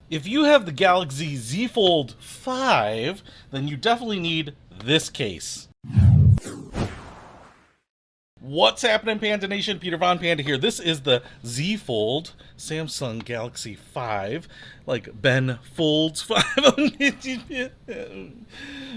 If you have the Galaxy Z Fold 5, then you definitely need this case. What's happening, Panda Nation? Peter Von Panda here. This is the Z Fold Samsung Galaxy 5, like Ben Folds 5.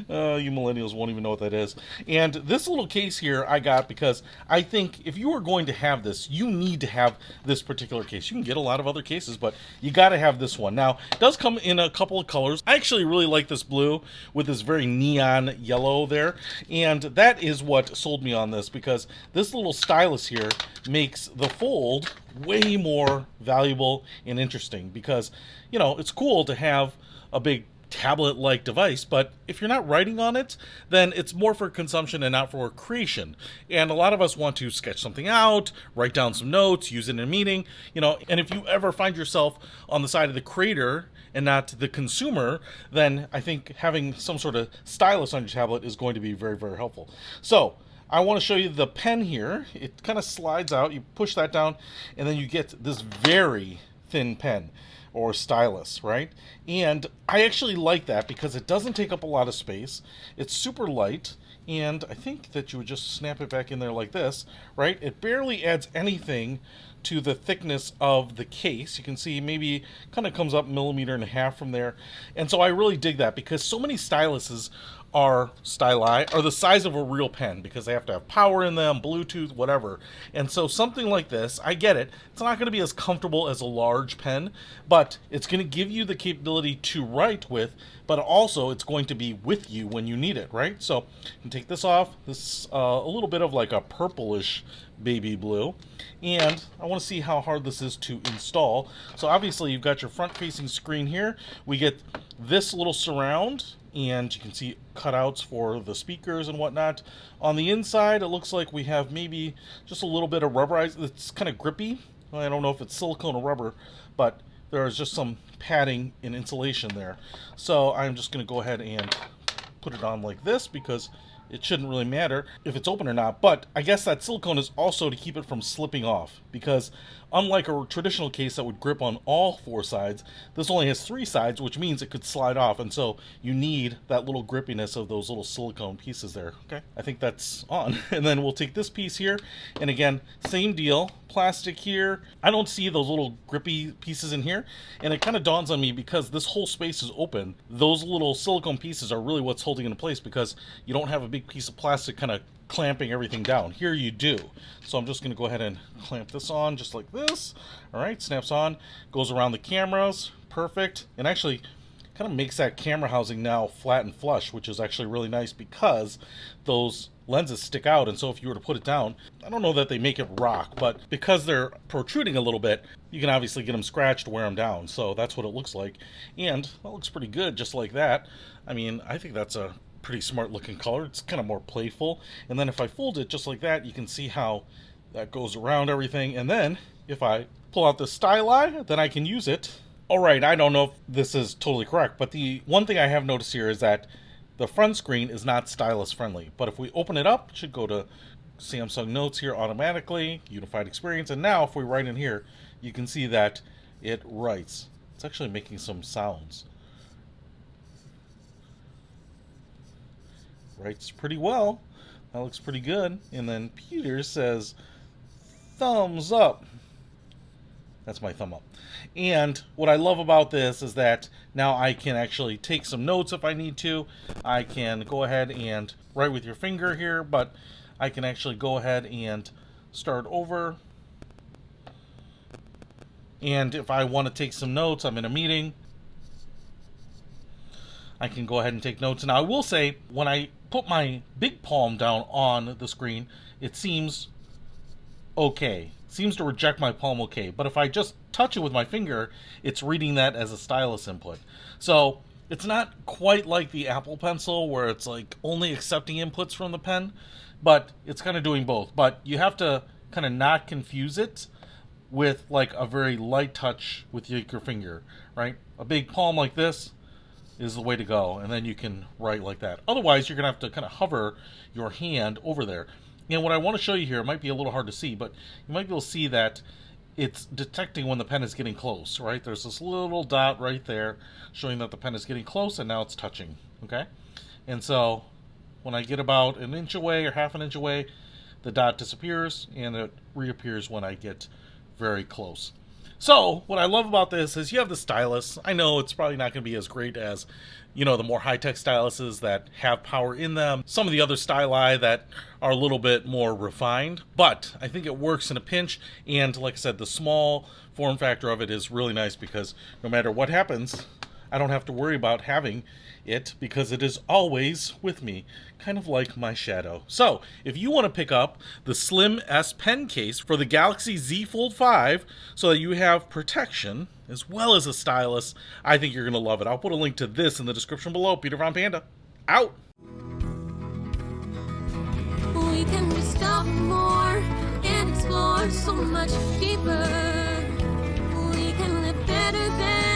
You millennials won't even know what that is. And this little case here I got because I think if you are going to have this, you need to have this particular case. You can get a lot of other cases, but you got to have this one. Now, it does come in a couple of colors. I actually really like this blue with this very neon yellow there. And that is what sold me on this, because this little stylus here makes the fold way more valuable and interesting, because, you know, it's cool to have a big tablet-like device, but if you're not writing on it, then it's more for consumption and not for creation. And a lot of us want to sketch something out, write down some notes, use it in a meeting, you know, and if you ever find yourself on the side of the creator and not the consumer, then I think having some sort of stylus on your tablet is going to be very, very helpful. So I want to show you the pen here. It kind of slides out, you push that down, and then you get this very thin pen, or stylus, right? And I actually like that because it doesn't take up a lot of space. It's super light, and I think that you would just snap it back in there like this, right? It barely adds anything to the thickness of the case. You can see maybe kind of comes up 1.5 millimeters from there. And so I really dig that, because so many styluses are the size of a real pen, because they have to have power in them, Bluetooth, whatever. And so something like this, I get it, it's not going to be as comfortable as a large pen, but it's going to give you the capability to write with, but also it's going to be with you when you need it, right? So you can take this off. This is a little bit of like a purplish baby blue, and I want to see how hard this is to install. So obviously you've got your front facing screen here. We get this little surround, and you can see cutouts for the speakers and whatnot. On the inside, it looks like we have maybe just a little bit of rubberized. It's kind of grippy. I don't know if it's silicone or rubber, but there is just some padding and insulation there. So I'm just going to go ahead and put it on like this, because it shouldn't really matter if it's open or not. But I guess that silicone is also to keep it from slipping off, because unlike a traditional case that would grip on all 4 sides, this only has 3 sides, which means it could slide off, and so you need that little grippiness of those little silicone pieces there. Okay, I think that's on. And then we'll take this piece here, and again, same deal, plastic here. I don't see those little grippy pieces in here, and it kind of dawns on me, because this whole space is open, those little silicone pieces are really what's holding it in place, because you don't have a big piece of plastic kind of clamping everything down. Here you do. So I'm just going to go ahead and clamp this on just like this. All right, snaps on, goes around the cameras, perfect, and actually kind of makes that camera housing now flat and flush, which is actually really nice, because those lenses stick out, and so if you were to put it down, I don't know that they make it rock, but because they're protruding a little bit, you can obviously get them scratched, wear them down. So that's what it looks like, and that looks pretty good just like that. I mean, I think that's a pretty smart looking color. It's kind of more playful. And then if I fold it just like that, you can see how that goes around everything. And then if I pull out the styli, then I can use it. All right, I don't know if this is totally correct, but the one thing I have noticed here is that the front screen is not stylus friendly. But if we open it up, it should go to Samsung Notes here automatically, Unified Experience. And now if we write in here, you can see that it writes. It's actually making some sounds. Writes pretty well. That looks pretty good. And then Peter says, thumbs up. That's my thumb up. And what I love about this is that now I can actually take some notes if I need to. I can go ahead and write with your finger here, but I can actually go ahead and start over. And if I want to take some notes, I'm in a meeting, I can go ahead and take notes. Now I will say, when I put my big palm down on the screen, it seems okay. It seems to reject my palm okay. But if I just touch it with my finger, it's reading that as a stylus input. So it's not quite like the Apple Pencil, where it's like only accepting inputs from the pen, but it's kind of doing both. But you have to kind of not confuse it with like a very light touch with your finger, right? A big palm like this is the way to go, and then you can write like that. Otherwise, you're going to have to kind of hover your hand over there. And what I want to show you here, it might be a little hard to see, but you might be able to see that it's detecting when the pen is getting close, right? There's this little dot right there showing that the pen is getting close, and now it's touching, okay? And so when I get about an inch away or half an inch away, the dot disappears, and it reappears when I get very close. So what I love about this is you have the stylus. I know it's probably not going to be as great as, you know, the more high-tech styluses that have power in them. Some of the other styli that are a little bit more refined, but I think it works in a pinch. And like I said, the small form factor of it is really nice because no matter what happens, I don't have to worry about having it because it is always with me, kind of like my shadow. So if you want to pick up the Slim S pen case for the Galaxy Z Fold 5 so that you have protection as well as a stylus, I think you're going to love it. I'll put a link to this in the description below. Peter von Panda, out! We can discover more and explore so much deeper. We can live better than